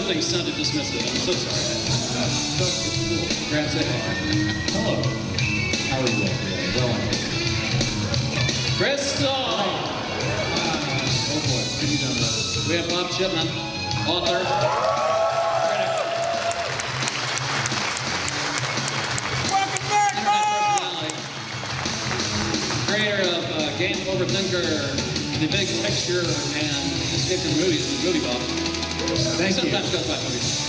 things sounded dismissive. I'm so sorry. Grant, say hi. Hello. How are you all today? Well, I hope. Crystal! Oh boy, what have you done with this? We have Bob Chipman, author, critic. Welcome back, Bob! Creator of Game Overthinker, The Big Picture, and Escape from Movies, the movie Bob. Thank you. Sometimes goes by movies.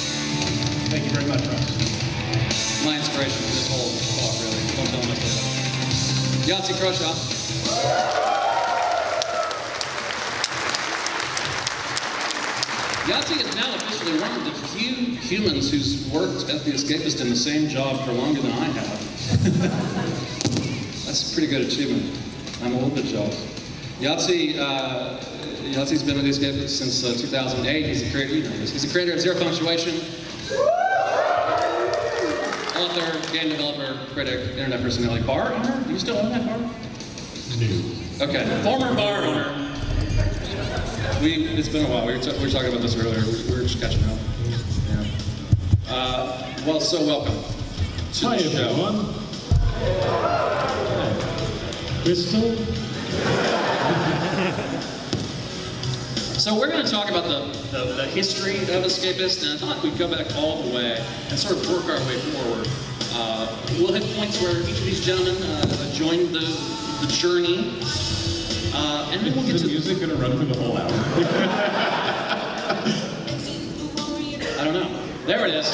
Thank you very much, Russ. My inspiration for this whole talk, really. Don't tell much later. Yhatzee Croshaw. Yhatzee is now officially one of the few humans who's worked at the Escapist in the same job for longer than I have. That's a pretty good achievement. I'm a little bit jealous. Yhatzee's been with the Escapist since 2008. He's a creator, he's a creator of Zero Punctuation, author, game developer, critic, internet personality, bar owner. Do you still own that bar? No. Okay, former bar owner. It's been a while. We were talking about this earlier. We were just catching up. Yeah. Well, so welcome to Hi, the show. everyone. Crystal. So we're going to talk about the history of Escapist, and I thought we'd go back all the way and sort of work our way forward. We'll hit points where each of these gentlemen joined the journey, and then we'll get to... Is the music going to run through the whole hour? I don't know. There it is.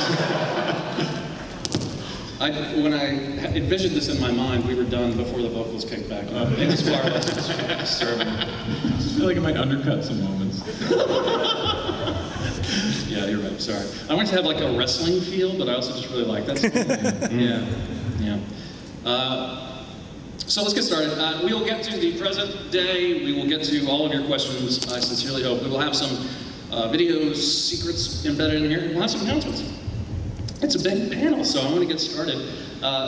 When I envisioned this in my mind, we were done before the vocals kicked back up. It was far less disturbing. I just feel like it might undercut some moments. Yeah, you're right. Sorry. I wanted to have like a wrestling feel, but I also just really like that song. Yeah. So let's get started. We will get to the present day. We will get to all of your questions, I sincerely hope. We will have some video secrets embedded in here. We'll have some announcements. It's a big panel, so I want to get started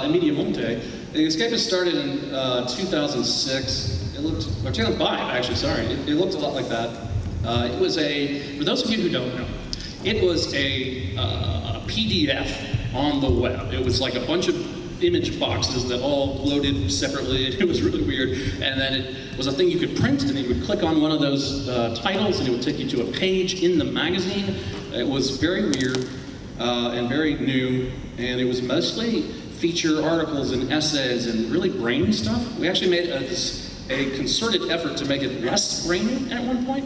immediately. The Escapist started in 2006. It looked, or 2005, actually, sorry. It looked a lot like that. It was for those of you who don't know, it was a PDF on the web. It was like a bunch of image boxes that all loaded separately. It was really weird. And then it was a thing you could print, and you would click on one of those titles, and it would take you to a page in the magazine. It was very weird and very new, and it was mostly feature articles and essays and really brainy stuff. We actually made a concerted effort to make it less brainy at one point.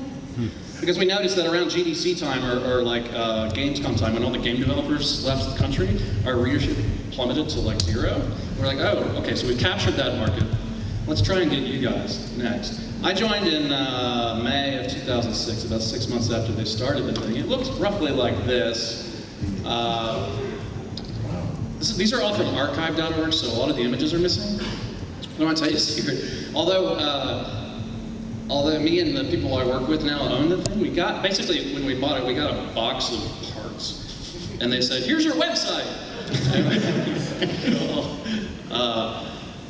Because we noticed that around GDC time or like Gamescom time, when all the game developers left the country, our readership plummeted to like 0. We're like, oh, okay, so we've captured that market. Let's try and get you guys next. I joined in May of 2006, about 6 months after they started the thing. It looked roughly like this. These are all from archive.org, so a lot of the images are missing. I want to tell you a secret. Although me and the people I work with now own the thing, we got, basically when we bought it, we got a box of parts. And they said, here's your website.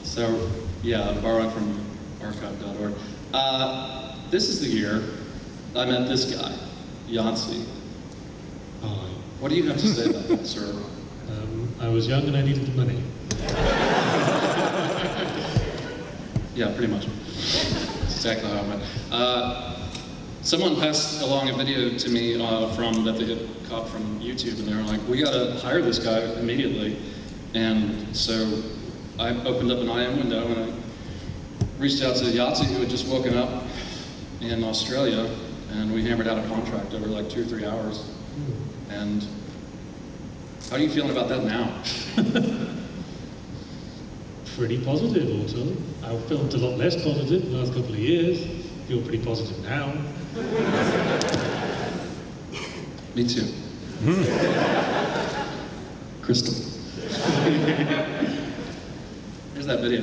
So yeah, I'm borrowing from archive.org. This is the year I met this guy, Yhatzee. Hi. What do you have to say about that, sir? I was young and I needed the money. Yeah, pretty much. That's exactly how I went. Someone passed along a video to me that they had caught from YouTube, and they were like, we gotta hire this guy immediately. And so I opened up an IM window and I reached out to Yhatzee, who had just woken up in Australia, and we hammered out a contract over like 2 or 3 hours. And how are you feeling about that now? Pretty positive, also. I felt a lot less positive the last couple of years. Feel pretty positive now. Me too. Crystal. Here's that video.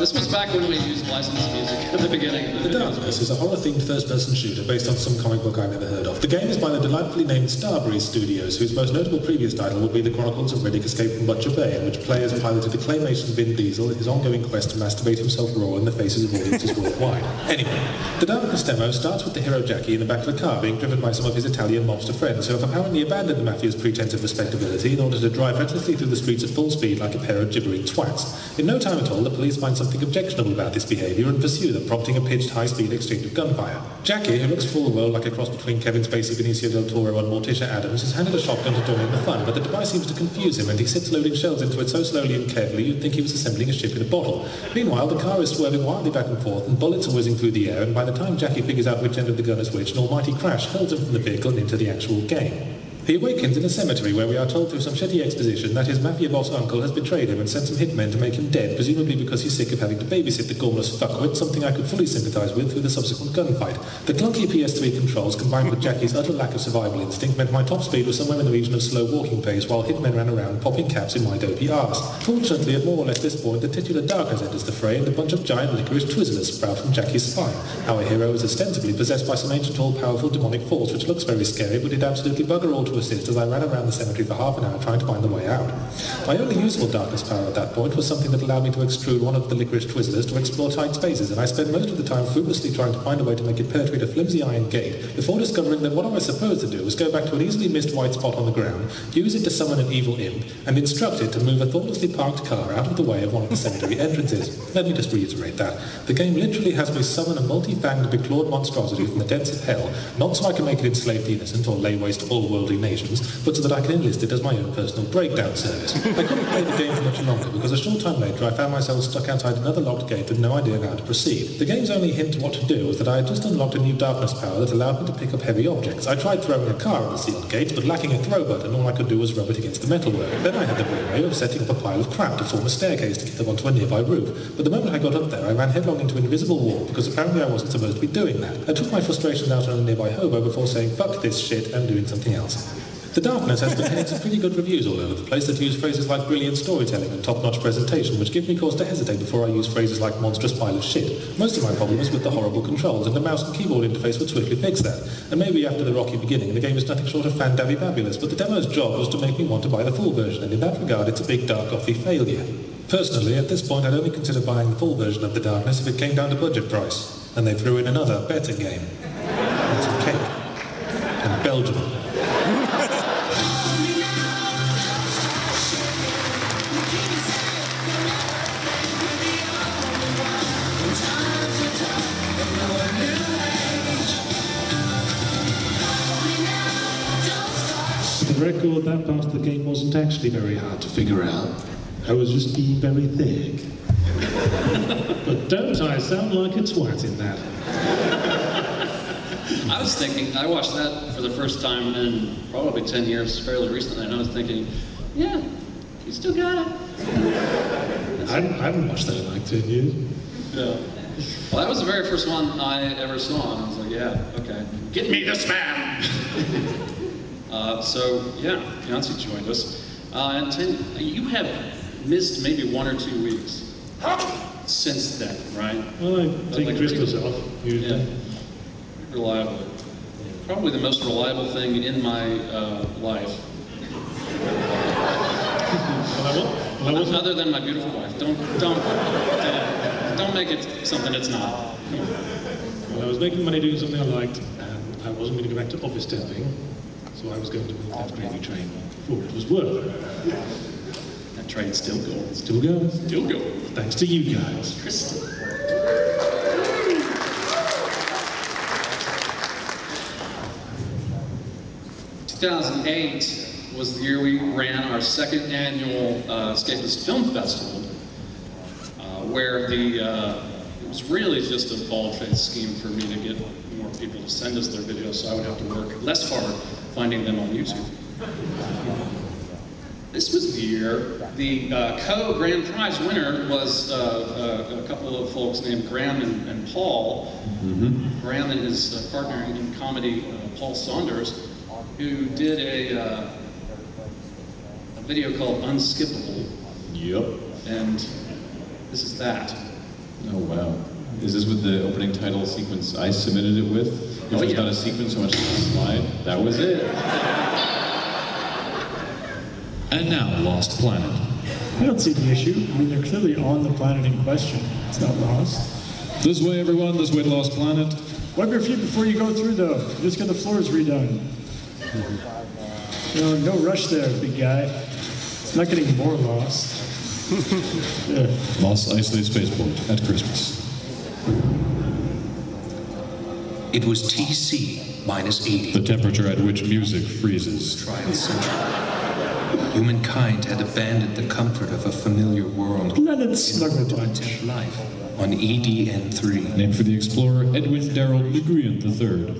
this was back when we used licensed music at the beginning. The Darkness is a horror-themed first-person shooter based on some comic book I've never heard of. The game is by the delightfully named Starbreeze Studios, whose most notable previous title would be The Chronicles of Riddick Escape from Butcher Bay, in which players piloted the claymation Vin Diesel in his ongoing quest to masturbate himself raw in the faces of audiences worldwide. Anyway, the Darkness demo starts with the hero Jackie in the back of the car being driven by some of his Italian mobster friends who have apparently abandoned the mafia's pretense of respectability in order to drive recklessly through the streets at full speed like a pair of gibbering twats. In no time at all, the police find something objectionable about this behaviour and pursue them, prompting a pitched high-speed exchange of gunfire. Jackie, who looks for the world like a cross between Kevin Spacey, Benicio del Toro and Morticia Adams, has handed a shotgun to join in the fun, but the device seems to confuse him and he sits loading shells into it so slowly and carefully you'd think he was assembling a ship in a bottle. Meanwhile, the car is swerving wildly back and forth and bullets are whizzing through the air, and by the time Jackie figures out which end of the gun is which, an almighty crash hurls him from the vehicle and into the actual game. He awakens in a cemetery where we are told through some shitty exposition that his mafia boss uncle has betrayed him and sent some hitmen to make him dead, presumably because he's sick of having to babysit the gormless fuckwit, something I could fully sympathise with through the subsequent gunfight. The clunky PS3 controls combined with Jackie's utter lack of survival instinct meant my top speed was somewhere in the region of slow walking pace while hitmen ran around popping caps in my dopey arse. Fortunately, at more or less this point, the titular Darkness enters the fray and a bunch of giant licorice Twizzlers sprout from Jackie's spine. Our hero is ostensibly possessed by some ancient all-powerful demonic force which looks very scary, but did absolutely bugger all to assist as I ran around the cemetery for half an hour trying to find the way out. My only useful darkness power at that point was something that allowed me to extrude one of the licorice Twizzlers to explore tight spaces, and I spent most of the time fruitlessly trying to find a way to make it penetrate a flimsy iron gate before discovering that what I was supposed to do was go back to an easily missed white spot on the ground, use it to summon an evil imp, and instruct it to move a thoughtlessly parked car out of the way of one of the cemetery entrances. Let me just reiterate that. The game literally has me summon a multi-fanged, beclawed monstrosity from the depths of hell, not so I can make it enslave the innocent or lay waste to all worldly nations, but so that I can enlist it as my own personal breakdown service. I couldn't play the game for much longer because a short time later I found myself stuck outside another locked gate with no idea how to proceed. The game's only hint to what to do was that I had just unlocked a new darkness power that allowed me to pick up heavy objects. I tried throwing a car at the sealed gate, but lacking a throw button, all I could do was rub it against the metalwork. Then I had the brainwave of setting up a pile of crap to form a staircase to get up onto a nearby roof. But the moment I got up there, I ran headlong into an invisible wall because apparently I wasn't supposed to be doing that. I took my frustrations out on a nearby hobo before saying fuck this shit and doing something else. The Darkness has been getting some pretty good reviews all over the place that use phrases like brilliant storytelling and top-notch presentation, which give me cause to hesitate before I use phrases like monstrous pile of shit. Most of my problem is with the horrible controls, and the mouse and keyboard interface would swiftly fix that. And maybe after the rocky beginning, the game is nothing short of fan-dabby-babulous, but the demo's job was to make me want to buy the full version, and in that regard it's a big dark coffee failure. Personally, at this point I'd only consider buying the full version of The Darkness if it came down to budget price, and they threw in another, better game. And some cake. And Belgium. For the record, that part of the game wasn't actually very hard to figure out. I was just being very thick. But don't I sound like a twat in that? I was thinking, I watched that for the first time in probably 10 years, fairly recently, and I was thinking, yeah, you still got it. I haven't watched that in like 10 years. Yeah. Well, that was the very first one I ever saw, and I was like, yeah, okay. Get me this man! So, yeah, Yhatzee joined us. And you have missed maybe 1 or 2 weeks since then, right? Well, I take Christmas off, usually. Yeah. Reliable. Probably the most reliable thing in my life. Other than my beautiful wife. Don't make it something it's not. Well, I was making money doing something I liked, and I wasn't going to go back to office temping, so I was going to move that gravy train for it was worth. That train's still going. Still going. Still going. Thanks to you guys. Kristen. 2008 was the year we ran our second annual Escapist Film Festival, where it was really just a bald-faced scheme for me to get more people to send us their videos so I would have to work less hard finding them on YouTube. This was the year the co-grand prize winner was a couple of folks named Graham and Paul. Mm-hmm. Graham and his partner in comedy, Paul Saunders, who did a video called Unskippable. Yep. And this is that. Oh, wow. Is this with the opening title sequence I submitted it with? Which was not a sequence, so much as a slide? That was it. And now, Lost Planet. I don't see the issue. I mean, they're clearly on the planet in question. It's not lost. This way, everyone. This way to Lost Planet. Wipe your feet before you go through, though. Just get the floors redone. No rush there, big guy. It's not getting more lost. Yeah. Lost Isolated Spaceport at Christmas. It was TC minus 80. The temperature at which music freezes. Trial century. Humankind had abandoned the comfort of a familiar world Planet Snuggle to Bunch. attempt life on EDN-3. Named for the explorer Edwin Darrell Nguyen III.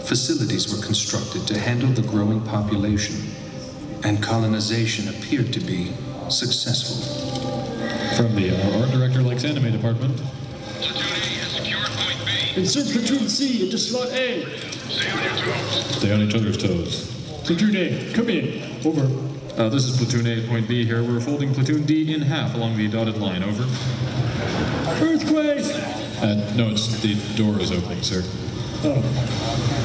Facilities were constructed to handle the growing population, and colonization appeared to be successful. From the Our Art Director Likes Anime department. Platoon A has secured point B. Insert Platoon C into slot A. Stay on your toes. Stay on each other's toes. Platoon A, come in. Over. This is Platoon A at point B here. We're folding Platoon D in half along the dotted line. Over. Earthquake! No, the door is opening, sir. Oh.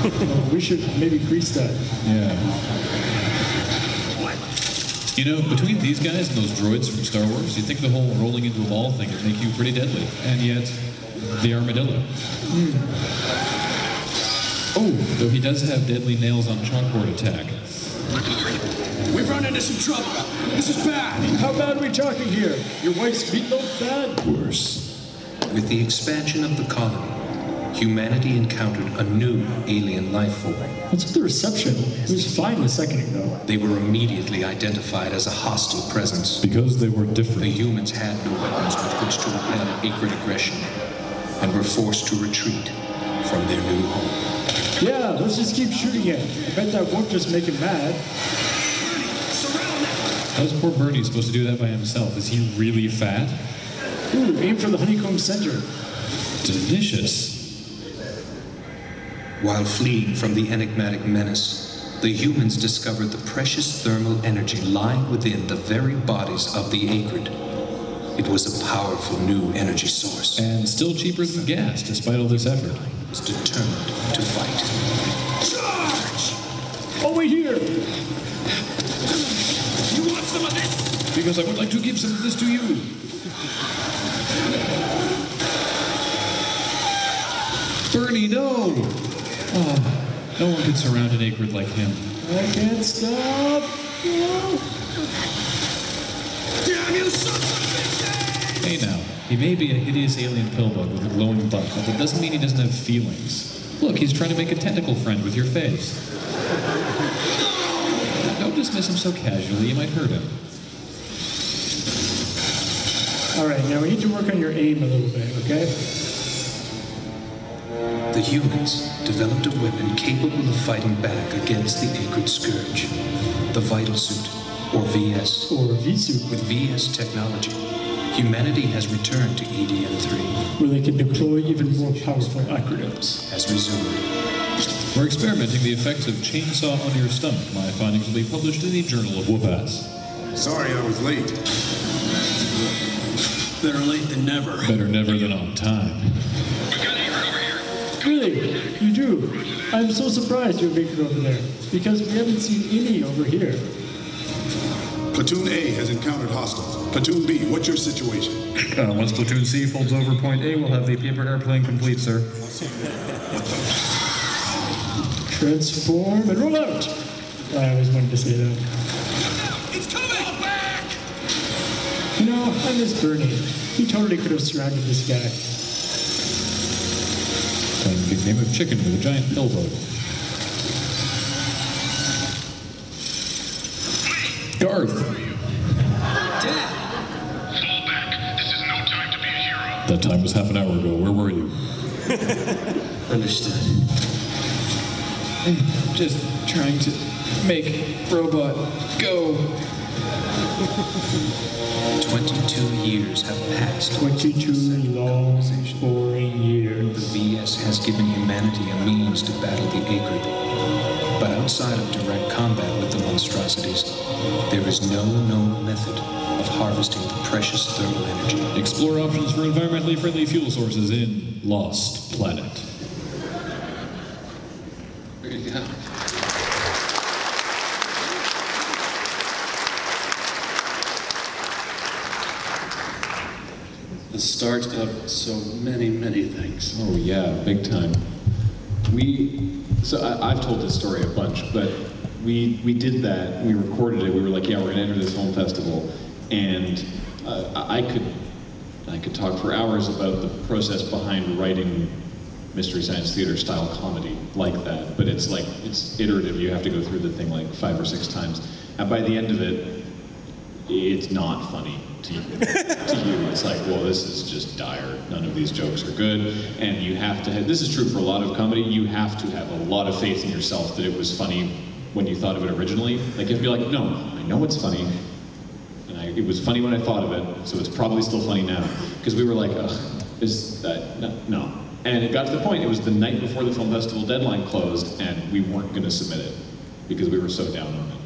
Well, we should maybe grease that. Yeah. You know, between these guys and those droids from Star Wars, you'd think the whole rolling into a ball thing would make you pretty deadly. And yet, the armadillo. Oh, though he does have deadly nails on chalkboard attack. We've run into some trouble. This is bad. How bad are we talking here? Your wife's meatloaf bad? Worse. With the expansion of the colony, humanity encountered a new alien life form. What's with the reception? It was fine a second ago. They were immediately identified as a hostile presence. Because they were The different. humans had no weapons with which to repel acrid aggression, and were forced to retreat from their new home. Yeah, let's just keep shooting it. I bet that won't just make him mad. How's poor Bernie supposed to do that by himself? Is he really fat? Ooh, aim for the honeycomb center. Delicious. While fleeing from the enigmatic menace, the humans discovered the precious thermal energy lying within the very bodies of the acrid. It was a powerful new energy source. And still cheaper than gas, despite all this effort. Was determined to fight. Charge! Oh, wait here! You want some of this? Because I would like to give some of this to you. Bernie, no! Oh, no one could surround an acrid like him. I can't stop. No. Damn you, son of a bitch! Hey now, he may be a hideous alien pillbug with a glowing butt, but that doesn't mean he doesn't have feelings. Look, he's trying to make a tentacle friend with your face. Don't dismiss him so casually, you might hurt him. All right, now we need to work on your aim a little bit, okay? The humans developed a weapon capable of fighting back against the acrid scourge. The Vital Suit, or VS. Or V-suit, With VS technology, humanity has returned to EDN-3, where they can deploy even more powerful acronyms. has resumed. We're experimenting the effects of chainsaw on your stomach. My findings will be published in the Journal of Whoop-Ass. Sorry I was late. Better late than never. Better never than on time. We've got Acrid over here. Really? You do? I'm so surprised you have Baker over there, because we haven't seen any over here. Platoon A has encountered hostiles. Platoon B, what's your situation? Once Platoon C folds over point A, we'll have the papered airplane complete, sir. Transform and roll out! I always wanted to say that. It's coming! Back! You know, I miss Bernie. He totally could have surrounded this guy. Big name of chicken with a giant pillbug. Garth! Dad! Fall back. This is no time to be a hero. That time was half an hour ago. Where were you? Understood. Just trying to make robot go. 22 years have passed. 22 long, boring years. The VS has given humanity a means to battle the acrid. But outside of direct combat with the monstrosity, monstrosities. There is no known method of harvesting the precious thermal energy. Explore options for environmentally friendly fuel sources in Lost Planet. There you go. The start of so many, many things. Oh yeah, big time. I've told this story a bunch, but we did that, we recorded it, we were like, yeah, we're gonna enter this film festival, and I could talk for hours about the process behind writing Mystery Science Theater style comedy like that, but it's iterative, you have to go through the thing like 5 or 6 times, and by the end of it, it's not funny to you. It's like, well, this is just dire. None of these jokes are good, and you have to have, this is true for a lot of comedy, you have to have a lot of faith in yourself that it was funny when you thought of it originally. Like, you have to be like, no, I know it's funny, and it was funny when I thought of it, so it's probably still funny now. Because we were like, ugh, no. And it got to the point, it was the night before the film festival deadline closed, and we weren't gonna submit it, because we were so down on it.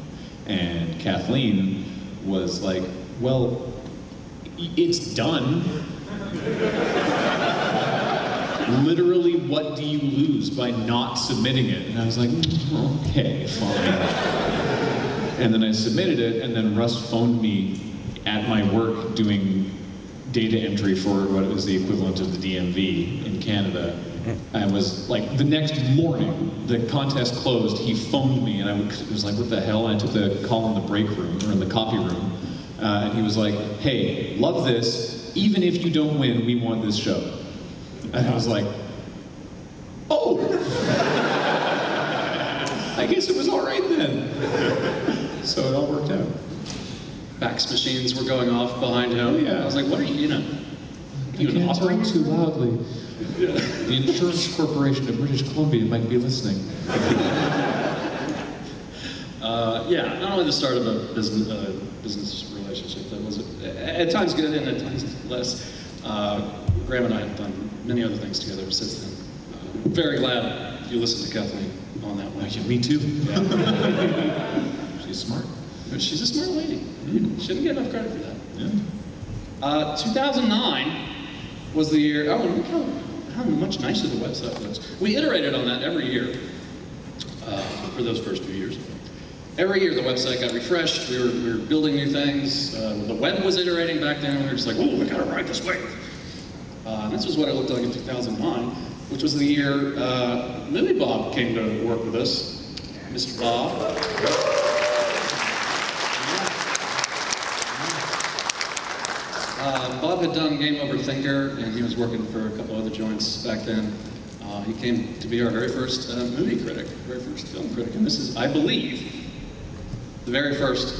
And Kathleen was like, well, it's done. Literally, what do you lose by not submitting it? And I was like, okay, fine. And then I submitted it, and then Russ phoned me at my work doing data entry for what was the equivalent of the DMV in Canada. And was like, the next morning, the contest closed, he phoned me, and I was like, what the hell? And I took the call in the break room, or in the copy room, and he was like, hey, love this, even if you don't win, we want this show. And I was like, oh, I guess it was all right then. So it all worked out. Fax machines were going off behind him. Oh, yeah. I was like, what are you, You can't talk too loudly. Yeah. The Insurance Corporation of British Columbia might be listening. Yeah, not only the start of a business relationship that was at times good and at times less. Graham and I have done many other things together since then. I'm very glad you listened to Kathleen on that one. Yeah, me too. Yeah. She's smart. She's a smart lady. Shouldn't get enough credit for that. Yeah. 2009 was the year. Oh, look how much nicer the website looks. We iterated on that every year for those first few years. Every year the website got refreshed. We were building new things. The web was iterating back then. We were just like, oh, we gotta ride this wave. This was what it looked like in 2009, which was the year Lily Bob came to work with us. Mr. Bob. Bob had done Game Over Thinker, and he was working for a couple other joints back then. He came to be our very first movie critic, very first film critic, and this is, I believe, the very first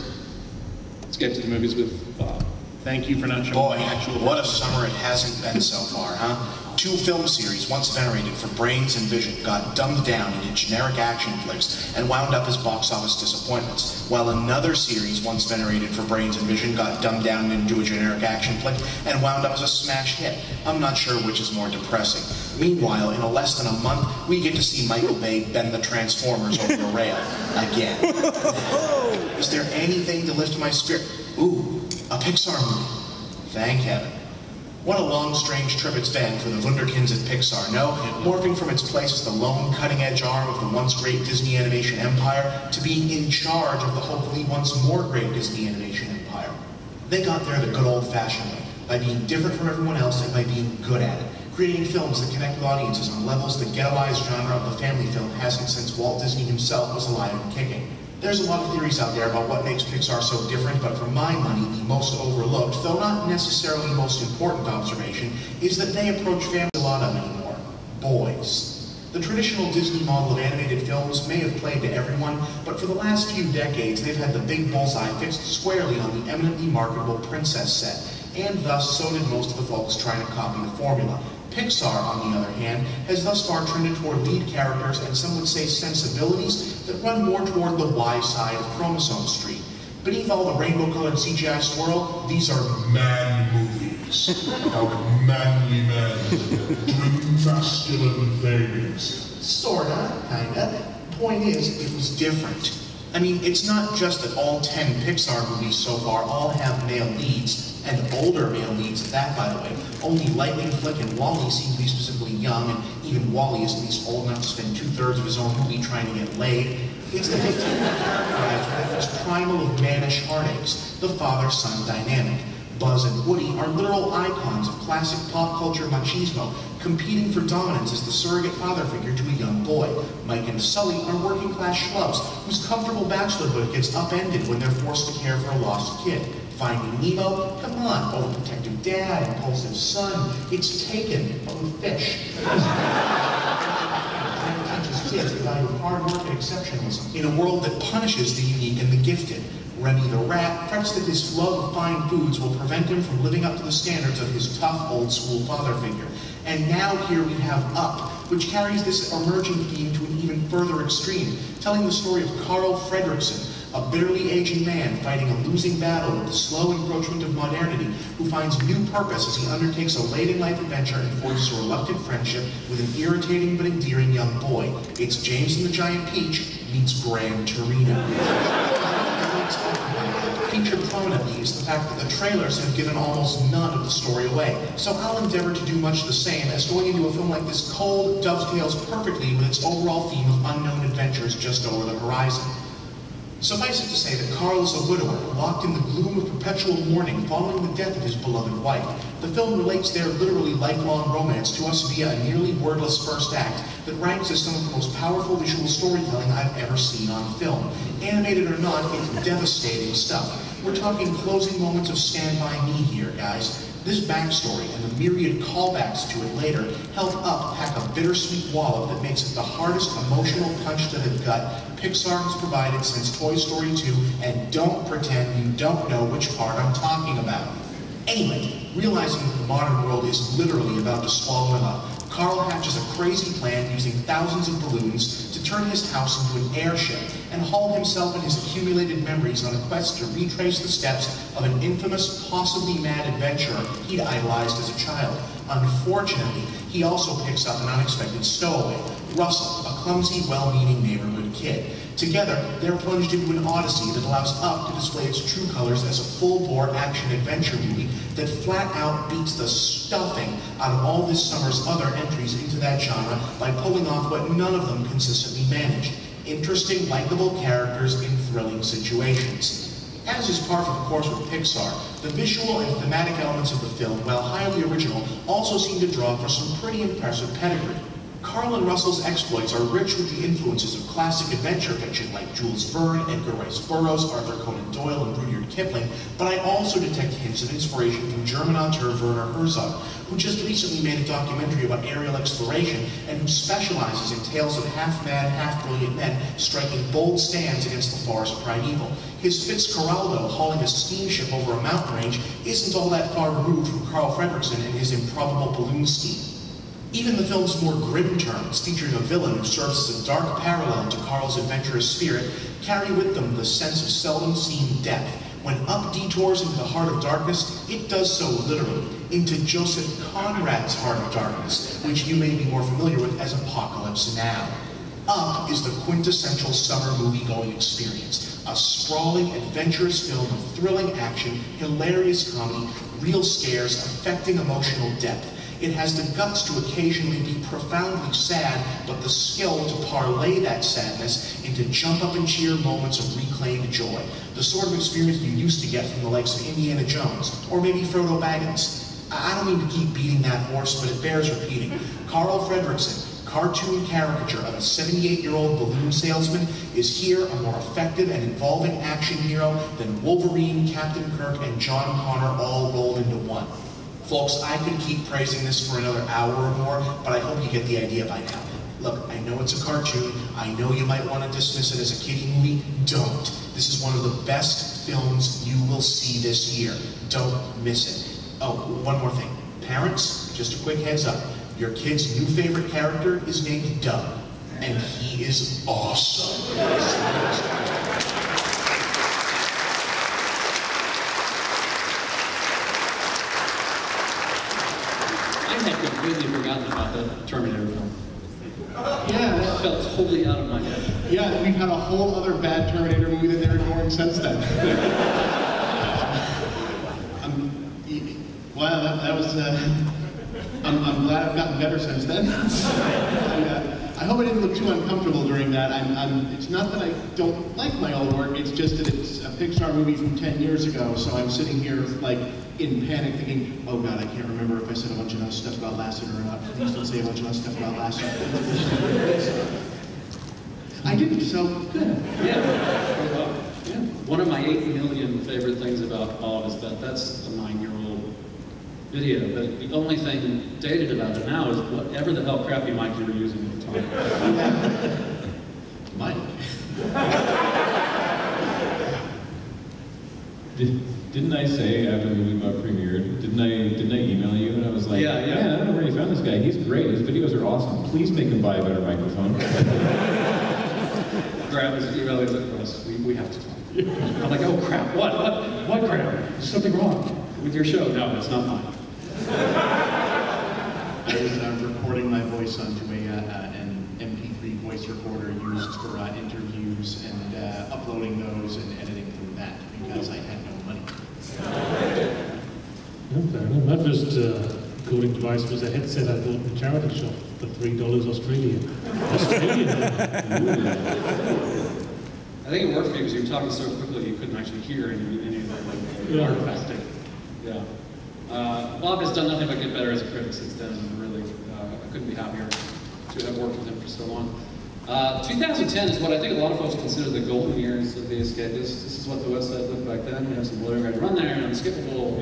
Escape to the Movies with Bob. Thank you for not showing Boy, the actual what a summer it hasn't been so far, huh? 2 film series once venerated for brains and vision got dumbed down into generic action flicks and wound up as box office disappointments, while another series once venerated for brains and vision got dumbed down into a generic action flick and wound up as a smash hit. I'm not sure which is more depressing. Meanwhile, in less than a month, we get to see Michael Bay bend the Transformers over a rail again. Is there anything to lift my spirit? Ooh, a Pixar movie. Thank heaven. What a long, strange trip it's been for the wunderkinds at Pixar. No, morphing from its place as the lone, cutting-edge arm of the once great Disney animation empire to being in charge of the hopefully once more great Disney animation empire. They got there the good old-fashioned way, by being different from everyone else and by being good at it, creating films that connect with audiences on levels the ghettoized genre of the family film hasn't since Walt Disney himself was alive and kicking. There's a lot of theories out there about what makes Pixar so different, but for my money, the most overlooked, though not necessarily most important observation, is that they approach families a lot of anymore. Boys. The traditional Disney model of animated films may have played to everyone, but for the last few decades, they've had the big bullseye fixed squarely on the eminently marketable princess set, and thus so did most of the folks trying to copy the formula. Pixar, on the other hand, has thus far trended toward lead characters and some would say sensibilities that run more toward the Y side of Chromosome Street. Beneath all the rainbow-colored CGI swirl, these are man movies. About manly men doing masculine things. Sorta, kinda. Point is, it was different. I mean, it's not just that all 10 Pixar movies so far all have male leads, and older male leads at that, by the way. Only Lightning Flick and WALL-E seem to be specifically young, and even WALL-E is at least old enough to spend 2/3 of his own movie trying to get laid. It's the 15-year-old characterizer that is primal of mannish heartaches, the father-son dynamic. Buzz and Woody are literal icons of classic pop culture machismo, competing for dominance as the surrogate father figure to a young boy. Mike and Sully are working-class schlubs whose comfortable bachelorhood gets upended when they're forced to care for a lost kid. Finding Nemo? Come on, overprotective dad, impulsive son. It's Taken, but with fish. Teaches kids the value of hard work and exceptionalism in a world that punishes the unique and the gifted. Remy the rat frets that his love of fine foods will prevent him from living up to the standards of his tough old school father figure. And now here we have Up, which carries this emerging theme to an even further extreme, telling the story of Carl Fredricksen, a bitterly aging man fighting a losing battle with the slow encroachment of modernity, who finds new purpose as he undertakes a late-in-life adventure and forges a reluctant friendship with an irritating but endearing young boy. It's James and the Giant Peach meets Gran Torino. Featured prominently is the fact that the trailers have given almost none of the story away, so I'll endeavor to do much the same, as going into a film like this cold dovetails perfectly with its overall theme of unknown adventures just over the horizon. Suffice it to say that Carl is a widower, locked in the gloom of perpetual mourning following the death of his beloved wife. The film relates their literally lifelong romance to us via a nearly wordless first act that ranks as some of the most powerful visual storytelling I've ever seen on film. Animated or not, it's devastating stuff. We're talking closing moments of Stand By Me here, guys. This backstory and the myriad callbacks to it later help Up pack a bittersweet wallop that makes it the hardest emotional punch to the gut Pixar has provided since Toy Story 2, and don't pretend you don't know which part I'm talking about. Anyway, realizing that the modern world is literally about to swallow him up, Carl hatches a crazy plan using thousands of balloons to turn his house into an airship and haul himself and his accumulated memories on a quest to retrace the steps of an infamous, possibly mad adventurer he'd idolized as a child. Unfortunately, he also picks up an unexpected stowaway, Russell, a clumsy, well-meaning neighborhood kid. Together, they're plunged into an odyssey that allows Up to display its true colors as a full-bore action-adventure movie that flat-out beats the stuffing out of all this summer's other entries into that genre by pulling off what none of them consistently managed: interesting, likable characters in thrilling situations. As is par for the course with Pixar, the visual and thematic elements of the film, while highly original, also seem to draw for some pretty impressive pedigree. Carl and Russell's exploits are rich with the influences of classic adventure fiction like Jules Verne, Edgar Rice Burroughs, Arthur Conan Doyle, and Rudyard Kipling, but I also detect hints of inspiration from German auteur Werner Herzog, who just recently made a documentary about aerial exploration and who specializes in tales of half-mad, half-brilliant men striking bold stands against the forest primeval. His Fitzcarraldo hauling a steamship over a mountain range isn't all that far removed from Carl Fredricksen and his improbable balloon scheme. Even the film's more grim turns, featuring a villain who serves as a dark parallel to Carl's adventurous spirit, carry with them the sense of seldom-seen depth. When Up detours into the heart of darkness, it does so literally, into Joseph Conrad's heart of darkness, which you may be more familiar with as Apocalypse Now. Up is the quintessential summer movie-going experience, a sprawling, adventurous film of thrilling action, hilarious comedy, real scares, affecting emotional depth. It has the guts to occasionally be profoundly sad, but the skill to parlay that sadness into jump-up-and-cheer moments of reclaimed joy. The sort of experience you used to get from the likes of Indiana Jones, or maybe Frodo Baggins. I don't mean to keep beating that horse, but it bears repeating. Carl Fredricksen, cartoon caricature of a 78-year-old balloon salesman, is here a more effective and involving action hero than Wolverine, Captain Kirk, and John Connor all rolled into one. Folks, I could keep praising this for another hour or more, but I hope you get the idea by now. Look, I know it's a cartoon. I know you might want to dismiss it as a kiddie movie. Don't. This is one of the best films you will see this year. Don't miss it. Oh, one more thing. Parents, just a quick heads up. Your kid's new favorite character is named Doug, and he is awesome. I had completely forgotten about the Terminator film. Yeah. That felt totally out of my head. Yeah, we've had a whole other bad Terminator movie that they're ignoring since then. Wow, that was. I'm glad I've gotten better since then. I hope I didn't look too uncomfortable during that. It's not that I don't like my old work, it's just that it's a Pixar movie from 10 years ago, so I'm sitting here like in panic thinking, oh God, I can't remember if I said a bunch of nice stuff about Lasseter or not. Please don't say a bunch of nice stuff about Lasseter. I didn't, so good. Yeah. One of my 8 million favorite things about Bob is that that's a 9-year-old video, but the only thing dated about it now is whatever the hell crappy mic you were using at the time. Mike. Didn't I say after the movie got premiered, didn't I email you and I was like, yeah, I don't know where you found this guy, he's great, his videos are awesome, please make him buy a better microphone. Grab his email, he's like, Russ, we have to talk. I'm like, oh crap, what crap? There's something wrong with your show. No, it's not mine. I was recording my voice onto an MP3 voice recorder used for interviews and uploading those and editing from that because I had no money. My first recording device was a headset I bought in a charity shop for $3 Australian. I think it worked for you because you were talking so quickly you couldn't actually hear any of the artifacting. Yeah. Bob has done nothing but get better as a critic since then, and really, I couldn't be happier to have worked with him for so long. 2010 is what I think a lot of folks consider the golden years of the Escapist. This is what the website looked back then. We have some Loading Ready Run there, and Unskippable,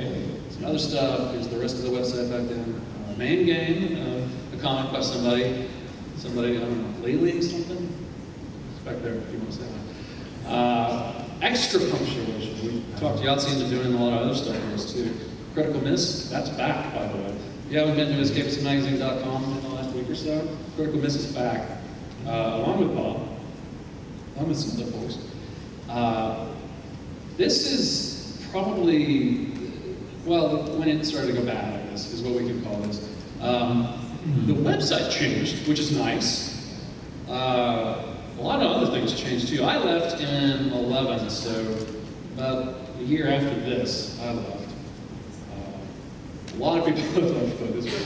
some other stuff. Here's the rest of the website back then. Main Game, a comic by somebody, I don't know, Laylee something? It's back there if you want to say that. Extra punctuation. We talked Yhatzee into doing a lot of other stuff for us too. Critical Miss, that's back, by the way. If you haven't been to escapistmagazine.com in the last week or so, Critical Miss is back, along with Bob, along with some other folks. This is probably, well, when it started to go bad, I guess, is what we could call this. The website changed, which is nice. A lot of other things changed too. I left in 11, so about a year after this, I left. A lot of people have left by this way.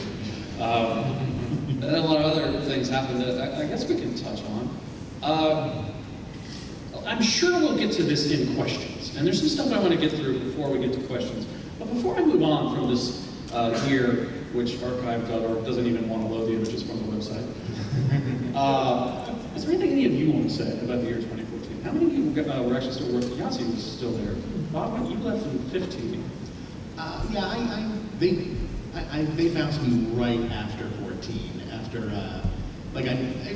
And then a lot of other things happened that I guess we can touch on. I'm sure we'll get to this in questions, and there's some stuff I want to get through before we get to questions. But before I move on from this here, which archive.org doesn't even want to load the images from the website, is there anything any of you want to say about the year 2014? How many of you were actually still working? Yhatzee was still there. Bob, you left in 15. They found me right after 14. After, I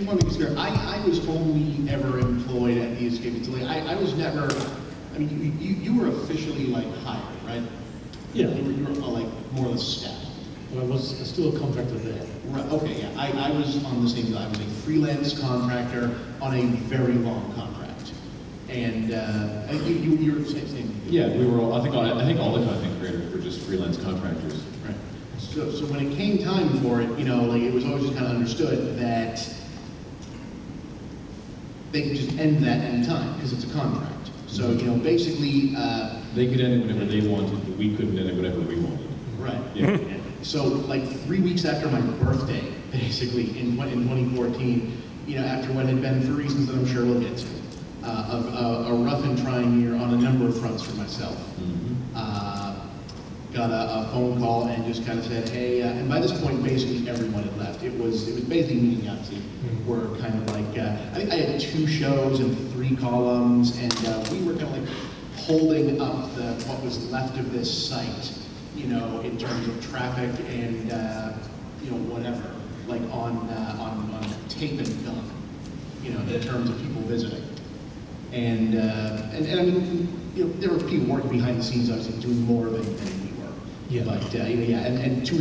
want to be clear, I was only ever employed at the Escapist. I was never, I mean, you were officially hired, right? Yeah. You were more or less staff. Well, I was still a contractor there. Right, okay, yeah. I was on the same, I was a freelance contractor on a very long contract. And you were saying? Yeah, we were all, I think all the content creators were just freelance contractors. Right. So when it came time for it, it was always just kind of understood that they could just end that any time because it's a contract. So, basically... they could end it whenever they wanted, but we couldn't end it whenever we wanted. Right. Yeah. So 3 weeks after my birthday, basically, in 2014, after what had been, for reasons that I'm sure we'll get to, a rough and trying year on a number of fronts for myself. Got a phone call and just kind of said, hey, and by this point, basically everyone had left. It was basically me and Yhatzee were kind of I think I had 2 shows and 3 columns, and we were kind of holding up what was left of this site, in terms of traffic and whatever, on tape and film, in terms of people visiting. And I mean, there were people working behind the scenes, obviously, doing more than we were. Yeah. But and 3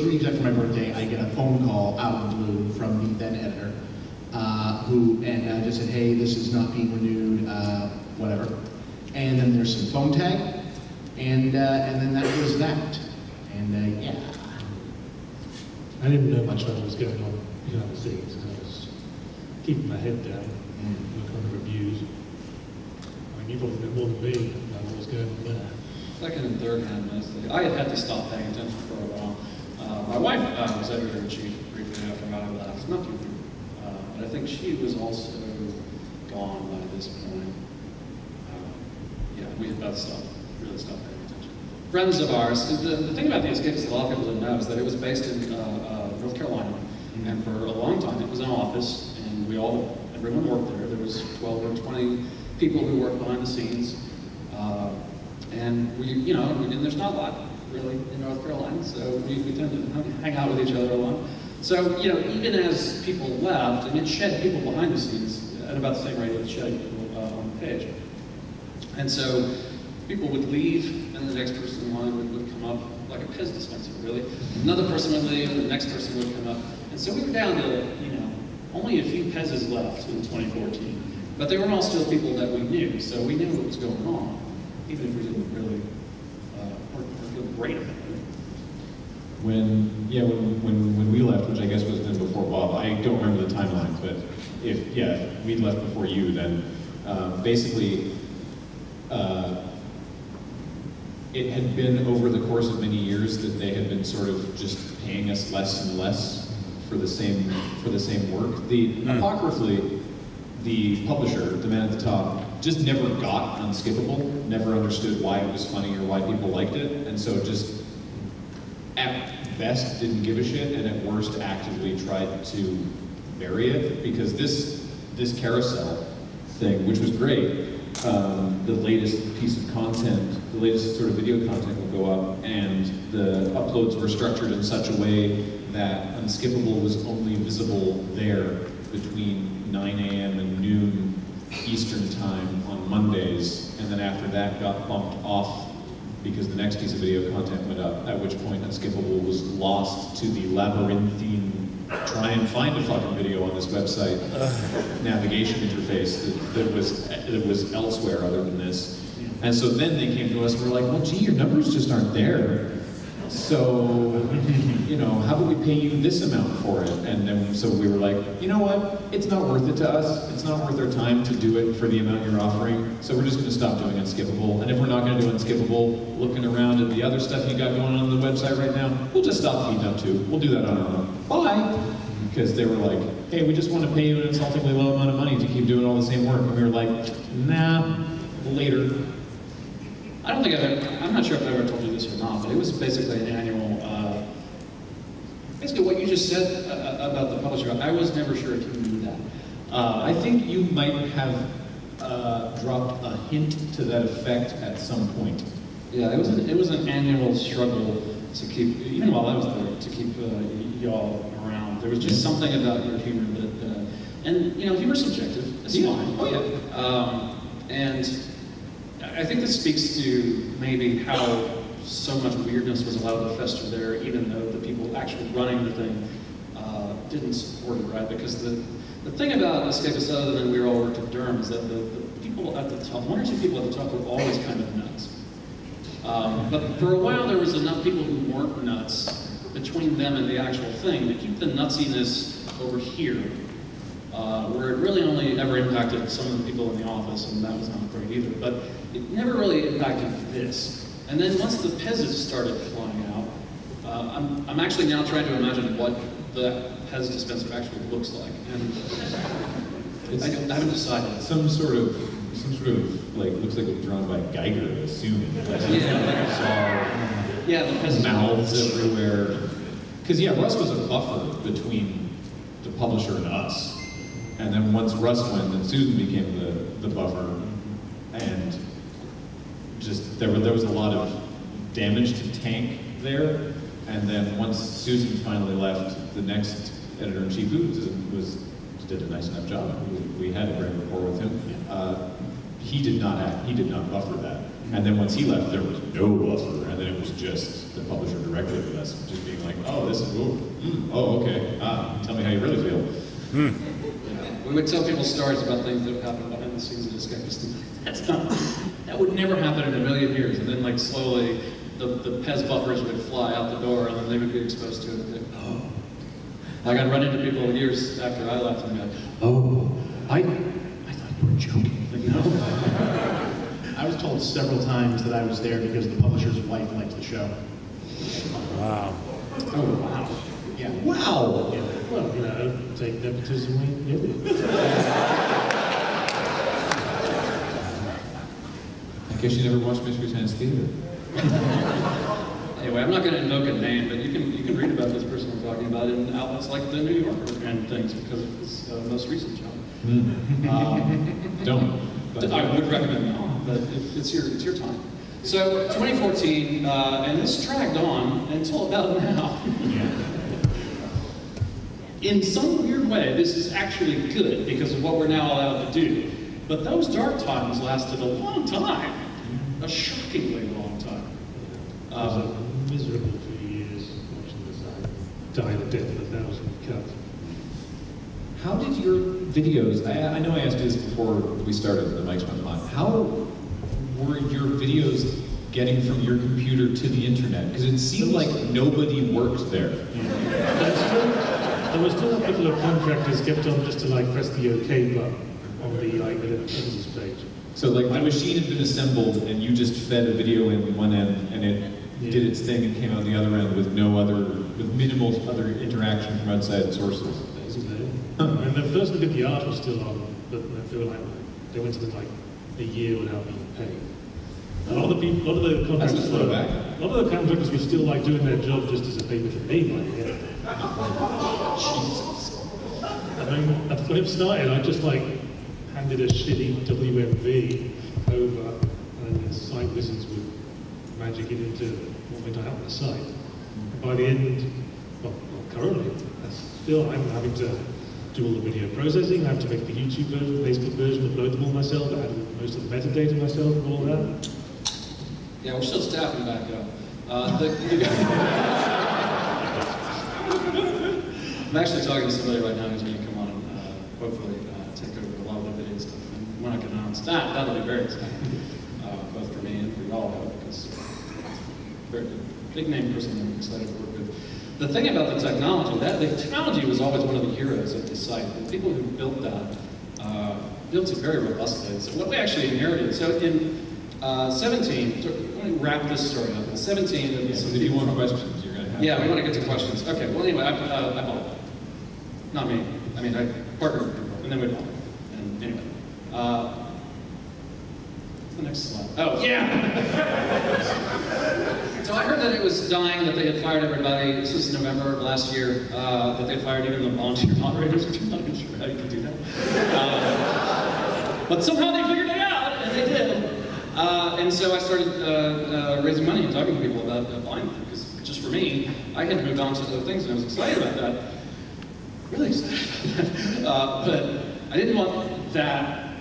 weeks after my birthday, I get a phone call out of the blue from the then editor, who just said, hey, this is not being renewed, whatever. And then there's some phone tag, and then that was that. And yeah. I didn't know much what was going on behind the scenes, because I was keeping my head down. look on the reviews. I mean, you've probably been more than me about what was going on there. Second and third hand mostly. I had to stop paying attention for a while. My wife was editor-in-chief briefly after I left, not too but I think she was also gone by this point. Yeah, we had both really stopped paying attention. Friends of ours, the thing about the Escapist that a lot of people don't know is that it was based in North Carolina, and for a long time it was an office, and everyone worked there. There was 12 or 20 people who worked behind the scenes. And and there's not a lot really in North Carolina, so we tend to hang out with each other a lot. So, even as people left, and it shed people behind the scenes at about the same rate it shed people on the page. And so people would leave, and the next person in line would come up, like a Pez dispenser, really. Another person would leave, and the next person would come up. And so we were down to, only a few Pez's left in 2014. But they were all still people that we knew, so we knew what was going on, even if we didn't really feel great about it. When we left, which I guess was then before Bob, I don't remember the timeline, but if we left before you, then basically it had been over the course of many years that they had been sort of just paying us less and less for the same work. Apocryphally, the publisher, the man at the top, just never got Unskippable, never understood why it was funny or why people liked it, and so just at best didn't give a shit, and at worst actively tried to bury it, because this carousel thing, which was great, the latest piece of content, the latest sort of video content would go up, and the uploads were structured in such a way that Unskippable was only visible there between 9 a.m. and noon Eastern time on Mondays, and then after that got bumped off because the next piece of video content went up, at which point Unskippable was lost to the labyrinthine try and find a fucking video on this website navigation interface that was elsewhere other than this. And so then they came to us and were like, well, gee, your numbers just aren't there. So, how about we pay you this amount for it? And then so we were like, you know what? It's not worth it to us. It's not worth our time to do it for the amount you're offering. So we're just going to stop doing Unskippable. And if we're not going to do Unskippable, looking around at the other stuff you got going on the website right now, we'll just stop feeding up too. We'll do that on our own. Bye. Because they were like, hey, we just want to pay you an insultingly low amount of money to keep doing all the same work. And we were like, nah, later. I don't think I'm not sure if I ever told you this or not, but it was basically an annual, basically what you just said about the publisher, I was never sure if you knew that. I think you might have dropped a hint to that effect at some point. Yeah, it was an annual struggle to keep, even while I was there, to keep y'all around. There was just something about your humor that, and humor's subjective, it's fine. Oh yeah. And I think this speaks to maybe how so much weirdness was allowed to fester there, even though the people actually running the thing didn't support it, right? Because the thing about Escapist, other than we were all worked at Durham, is that the people at the top, one or two people at the top were always kind of nuts. But for a while there was enough people who weren't nuts between them and the actual thing to keep the nutsiness over here, where it really only ever impacted some of the people in the office, and that was not great either. But it never really impacted this. And then once the Pez's started flying out, I'm actually now trying to imagine what the Pez dispenser actually looks like, and I haven't decided. Some sort of like looks like it was drawn by Geiger, I assume. Yeah, the Pez mouths everywhere. Because Russ was a buffer between the publisher and us. And then once Russ went, then Susan became the buffer, and just there was a lot of damage to tank there. And then once Susan finally left, the next editor-in-chief who did a nice enough job. We had a great rapport with him. He did not buffer that. And then once he left, there was no buffer, and then it was just the publisher directly with us, just being like, oh, this is okay. Tell me how you really feel. We would tell people stories about things that would happen behind the scenes of Escapist. That would never happen in a million years. And then, like, slowly, the Pez buffers would fly out the door, and then they would be exposed to it. And Like, I'd run into people years after I left, and be like, We're joking. Like, no. I was told several times that I was there because the publisher's wife likes the show. Wow. Oh, wow. Yeah. Wow! Yeah. Well, you know, take nepotism when you get it. I guess you never watched Mystery Science Theater. Anyway, I'm not going to invoke a name, but you can read about this person we're talking about in outlets like the New Yorker and things because of his most recent job. Don't. I would recommend not, but it's your time. So 2014, and this dragged on until about now. In some weird way, this is actually good because of what we're now allowed to do. But those dark times lasted a long time, a shockingly long time. It was a miserable 2 years watching this die the death of 1,000 cuts. How did your videos, I know I asked you this before we started, the mics went on. How were your videos getting from your computer to the internet? Because it seemed like nobody worked there. There were still a couple of contractors kept on just to like press the OK button on the editors page. So like the machine had been assembled and you just fed a video in one end and it did its thing and came out the other end with with minimal other interaction from outside sources. Basically. And the person who did the art was still on, but they went to like a year without being paid. A lot of the contractors were still like doing their job just as a favor for me. Jesus. And then when it started, I just like handed a shitty WMV over, and then site wizards would magic it into what went out on the site. And by the end, well currently, I'm having to do all the video processing. I have to make the YouTube version, Facebook version, upload them all myself. I add most of the metadata myself and all that. Yeah, we're still staffing back up. I'm actually talking to somebody right now who's going to come on and hopefully take over a lot of the video stuff. And when I can announce that, that'll be very exciting, both for me and for y'all, because very big name person I'm excited to work with. The thing about the technology was always one of the heroes of the site. The people who built that built it very robustly. So what we actually inherited, so in 17, let me wrap this story up. In 17, if you want questions, you're going to have we want to get to questions. Okay, well anyway, I bought it. Not me. I mean, I partnered with people, and then we bought it. And anyway, what's the next slide? Oh, yeah! So I heard that it was dying, that they had fired everybody. This was November of last year, that they fired even the volunteer moderators, which I'm not even sure how you can do that. But somehow they figured it out, and they did. And so I started raising money and talking to people about buying them, because just for me, I had moved on to other things, and I was excited about that. Really excited about that. But I didn't want that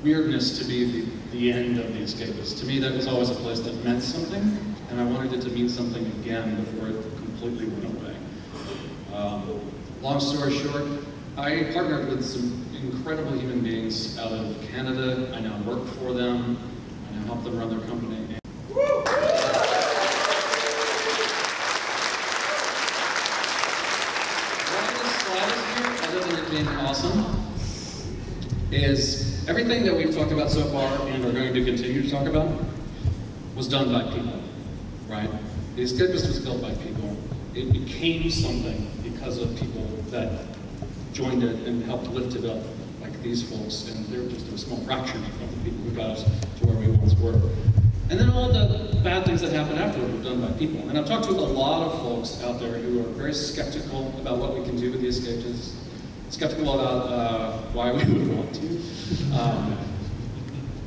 weirdness to be the end of the Escapist. To me, that was always a place that meant something, and I wanted it to mean something again before it completely went away. Long story short, I partnered with some incredible human beings out of Canada. I now work for them. I now help them run their company. Being awesome is everything that we've talked about so far and are going to continue to talk about was done by people, right? The Escapist was built by people. It became something because of people that joined it and helped lift it up, like these folks, and they're just a small fraction of the people who got us to where we once were. And then all the bad things that happened afterward were done by people. And I've talked to a lot of folks out there who are very skeptical about what we can do with the Escapists. Skeptical about why we would want to.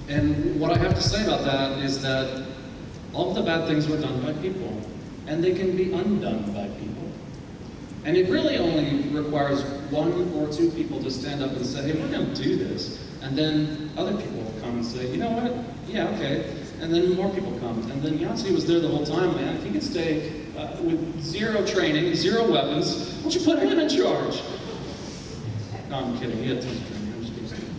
And what I have to say about that is that all of the bad things were done by people, and they can be undone by people. And it really only requires one or two people to stand up and say, hey, we're going to do this. And then other people will come and say, you know what? Yeah, okay. And then more people come. And then Yhatzee was there the whole time, man. If he could stay with zero training, zero weapons, why don't you put him in charge? No, I'm kidding. He had tons of training. I'm just being stupid.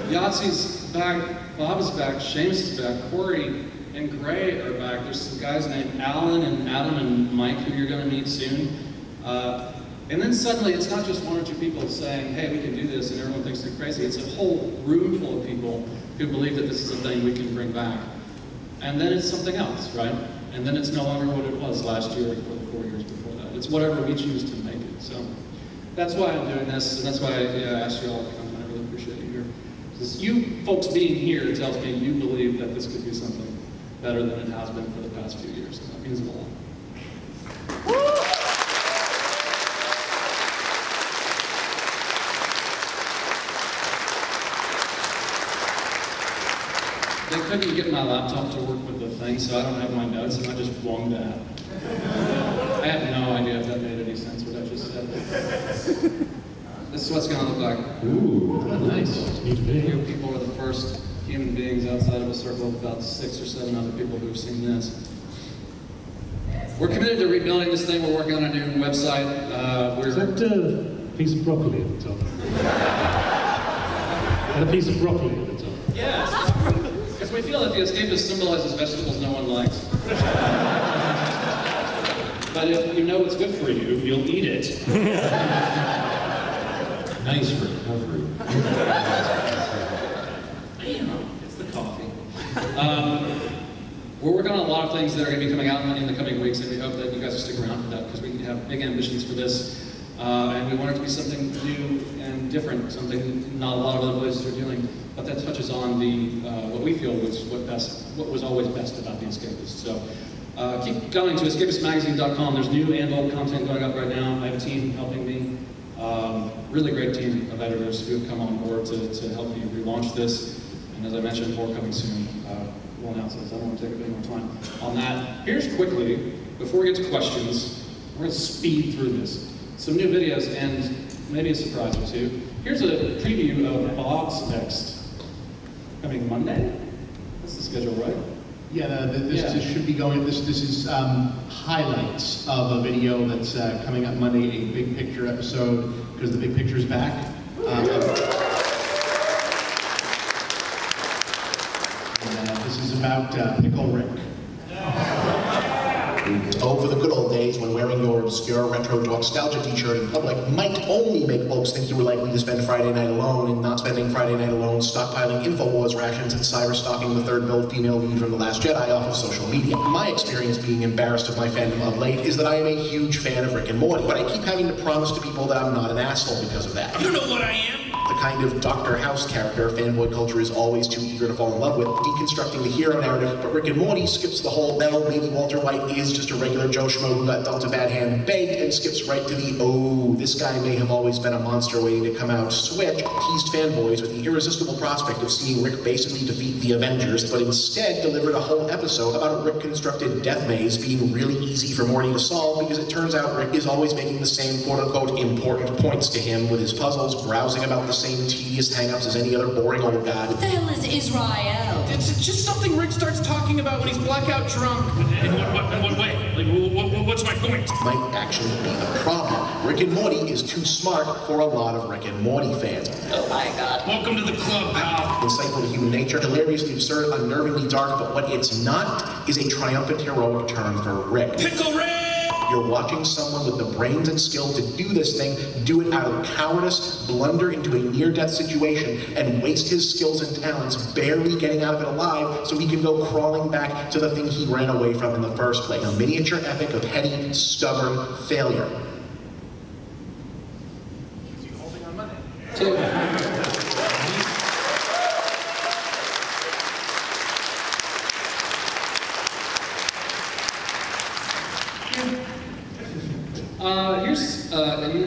Yhatzee's back. Bob is back. Seamus is back. Corey and Gray are back. There's some guys named Alan and Adam and Mike who you're going to meet soon. And then suddenly it's not just one or two people saying, hey, we can do this, and everyone thinks they're crazy. It's a whole room full of people who believe that this is a thing we can bring back. And then it's something else, right? And then it's no longer what it was last year or the 4 years before that. It's whatever we choose to make it. So that's why I'm doing this, and that's why I asked you all to come, and I really appreciate you here. Because you folks being here tells me you believe that this could be something better than it has been for the past few years. And that means a lot. They couldn't get my laptop to work with the thing, so I don't have my notes, and I just flung that. I have no idea if that made any sense, what I just said. This is what's going to look like. Ooh, nice. You people are the first human beings outside of a circle of about 6 or 7 other people who've seen this. We're committed to rebuilding this thing. We're working on a new website. Is that a piece of broccoli at the top? And a piece of broccoli at the top? Yes. Because we feel that the Escapist symbolizes vegetables no one likes. But if you know what's good for you, you'll eat it. Nice recovery. It's the coffee. We're working on a lot of things that are going to be coming out in the coming weeks, and we hope that you guys will stick around for that, because we have big ambitions for this. And we want it to be something new and different, something not a lot of other places are doing, but that touches on the what we feel was what was always best about the Escapist. So keep going to escapistmagazine.com. There's new and old content going up right now. I have a team helping me, really great team of editors who have come on board to help me relaunch this. And as I mentioned, more coming soon. We'll announce this. I don't want to take up any more time on that. Here's quickly, before we get to questions, we're going to speed through this. Some new videos and maybe a surprise or two. Here's a preview of Bob's next. Coming Monday? That's the schedule, right? Yeah, this should be going, this is highlights of a video that's coming up Monday, a big picture episode, because the big picture is back. This is about Pickle Rick. Oh, for the good old days when wearing your obscure retro nostalgia t-shirt in public might only make folks think you were likely to spend Friday night alone, and not spending Friday night alone stockpiling InfoWars rations and cyber-stalking the third-build female lead from The Last Jedi off of social media. My experience being embarrassed of my fandom of late is that I am a huge fan of Rick and Morty, but I keep having to promise to people that I'm not an asshole because of that. You know what I am? The kind of Dr. House character fanboy culture is always too eager to fall in love with, deconstructing the hero narrative, but Rick and Morty skips the whole, well, maybe Walter White is just a regular Joe Schmo who got dealt a bad hand baked, and skips right to the, oh, this guy may have always been a monster waiting to come out switch, teased fanboys with the irresistible prospect of seeing Rick basically defeat the Avengers, but instead delivered a whole episode about a Rick-constructed death maze being really easy for Morty to solve, because it turns out Rick is always making the same quote-unquote important points to him with his puzzles, browsing about the same tedious hang-ups as any other boring old guy. What the hell is Israel? It's just something Rick starts talking about when he's blackout drunk. In what way? Like, what's my point? Might actually be the problem. Rick and Morty is too smart for a lot of Rick and Morty fans. Oh my god. Welcome to the club, pal. Insightful to human nature, hilariously absurd, unnervingly dark, but what it's not is a triumphant heroic turn for Rick. Pickle Rick! You're watching someone with the brains and skill to do this thing, do it out of cowardice, blunder into a near-death situation, and waste his skills and talents barely getting out of it alive so he can go crawling back to the thing he ran away from in the first place. A miniature epic of heady, stubborn failure.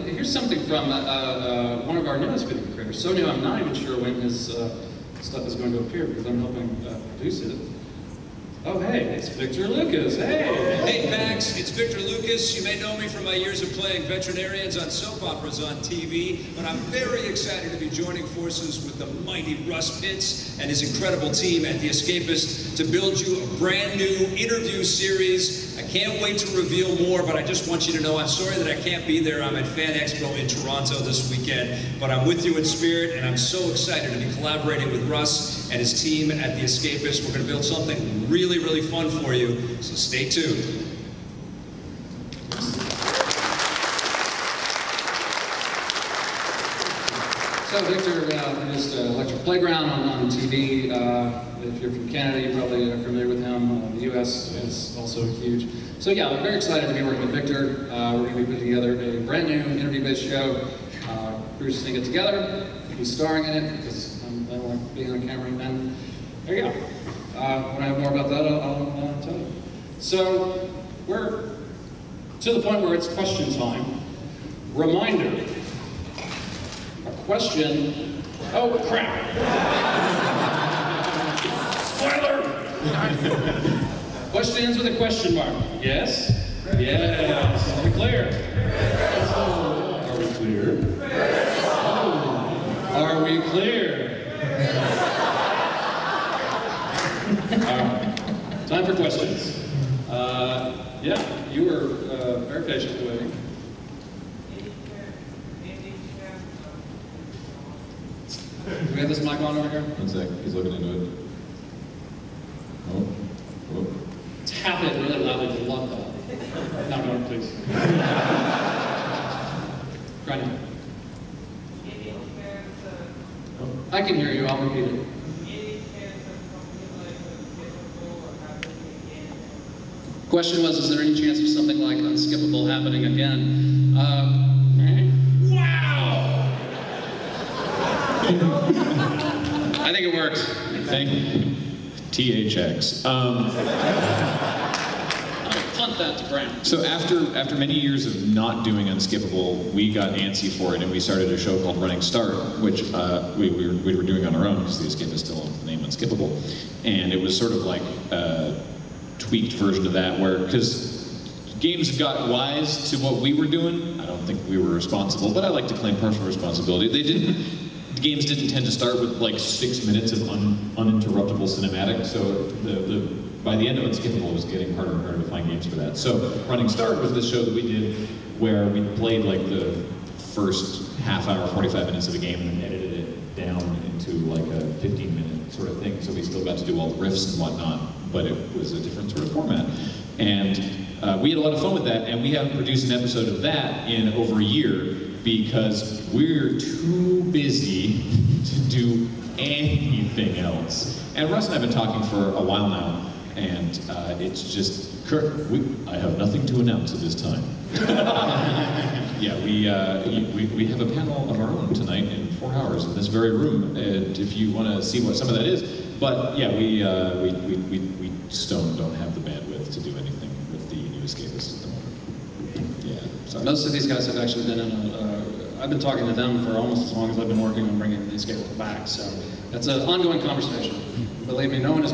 Here's something from one of our newest video creators. So new, I'm not even sure when his stuff is going to appear because I'm helping produce it. Oh, hey, it's Victor Lucas. Hey! Hey, PAX, it's Victor Lucas. You may know me from my years of playing veterinarians on soap operas on TV, but I'm very excited to be joining forces with the mighty Russ Pitts and his incredible team at The Escapist to build you a brand new interview series. I can't wait to reveal more, but I just want you to know I'm sorry that I can't be there. I'm at Fan Expo in Toronto this weekend, but I'm with you in spirit, and I'm so excited to be collaborating with Russ and his team at The Escapist. We're going to build something really, really fun for you, so stay tuned. So Victor produced Electric Playground on TV. If you're from Canada, you probably are familiar with him. The US is also huge. So yeah, we're very excited to be working with Victor. We're going to be putting together a brand new interview-based show. We're just going to get together. He's starring in it because I don't like being on camera. And there you go. When I have more about that, I'll tell you. So we're to the point where it's question time. Reminder. A question. Oh crap! Spoiler! Question ends with a question mark. Yes? Yes. Are we clear? Are we clear? Are we clear? Time for questions. Yeah, you were very patiently waiting. Do we have this mic on over here? One sec, he's looking into it. Oh. Tap it really loudly to love that. No, please. Try now. I can hear you, I'll repeat it. Question was, is there any chance of something like Unskippable happening again? Wow! I think it works. Thank you. THX. Punt that to Graham. So after many years of not doing Unskippable, we got antsy for it, and we started a show called Running Start, which we were doing on our own because the Escapist still owns the name Unskippable, and it was sort of like a tweaked version of that, where because games have got wise to what we were doing. I don't think we were responsible, but I like to claim partial responsibility. The games didn't tend to start with like 6 minutes of uninterruptible cinematic, so by the end of Unskippable, it was getting harder and harder to find games for that. So Running Start was this show that we did where we played like the first half hour, 45 minutes of a game and then edited it down into like a 15-minute sort of thing, so we still got to do all the riffs and whatnot, but it was a different sort of format. And we had a lot of fun with that, and we haven't produced an episode of that in over a year because we're too busy to do anything else. And Russ and I have been talking for a while now, and it's just, I have nothing to announce at this time. Yeah, we have a panel of our own tonight in 4 hours in this very room, and if you want to see what some of that is. But yeah, we just don't have the bandwidth to do anything with the new Escapist at the moment. Yeah. Sorry. Most of these guys have actually been in I've been talking to them for almost as long as I've been working on bringing the Escapist back, so that's an ongoing conversation. Believe me, no one is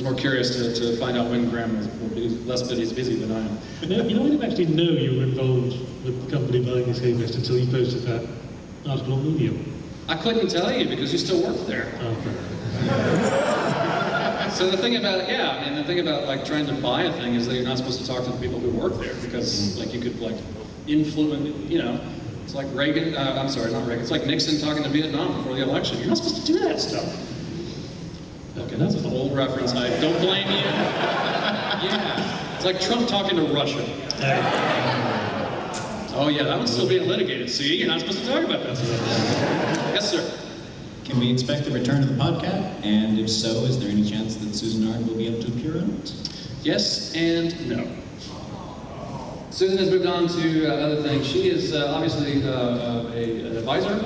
more curious to find out when Graham will be less busy than I am. But no, you know, I didn't actually know you were involved with the company buying Escapist until you posted that article on Medium. I couldn't tell you because you still work there. So the thing about, the thing about like trying to buy a thing is that you're not supposed to talk to the people who work there because like you could like influence, you know, it's like Reagan, I'm sorry, not Reagan, it's like Nixon talking to Vietnam before the election. You're not supposed to do that stuff. Okay, that's an old reference, I don't blame you. Yeah, it's like Trump talking to Russia. Oh yeah, that one's still being litigated. See, you're not supposed to talk about that stuff. Yes, sir. Can we expect a return to the podcast? And if so, is there any chance that Susan Ard will be able to appear on it? Yes and no. Susan has moved on to other things. She is obviously an advisor.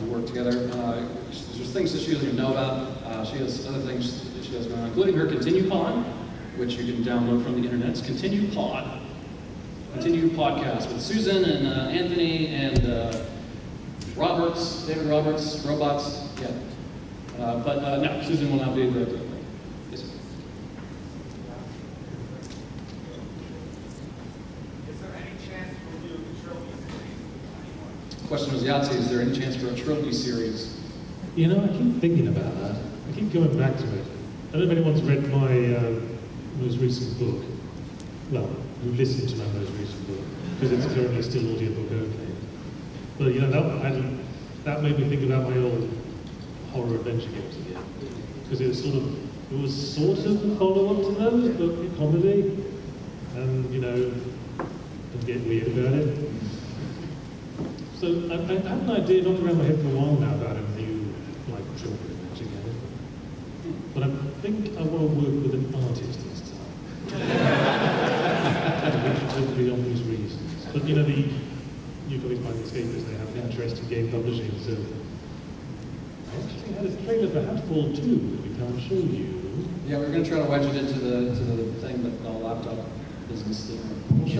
We work together. There's things that she doesn't even know about. She has other things that she has going on, including her Continue Pod, which you can download from the internet. It's Continue Pod. Continue Podcast with Susan and Anthony and David Roberts, Robots, yeah. But no, Susan will not be the yes. Is there any chance we'll do a trophy series? The question was, Yhatzee, is there any chance for a trophy series? You know, I keep thinking about that. I keep going back to it. I don't know if anyone's read my most recent book. Well, who listened to my most recent book, because it's currently still audiobook only. But you know, that made me think about my old horror adventure games again. Because it was sort of a follow-up to those, but a comedy. And, you know, and get weird about it. So I had an idea knocked around my head for a while now about a new, like, children matching game. But I think I want to work with an artist this time. For the obvious reasons. But you know, the newcomers by the Escapist, they have an interest in game publishing, so I actually had a trailer for Hatfall 2 that we can't show you. Yeah, we're going to try to wedge it into the thing, but the laptop business thing.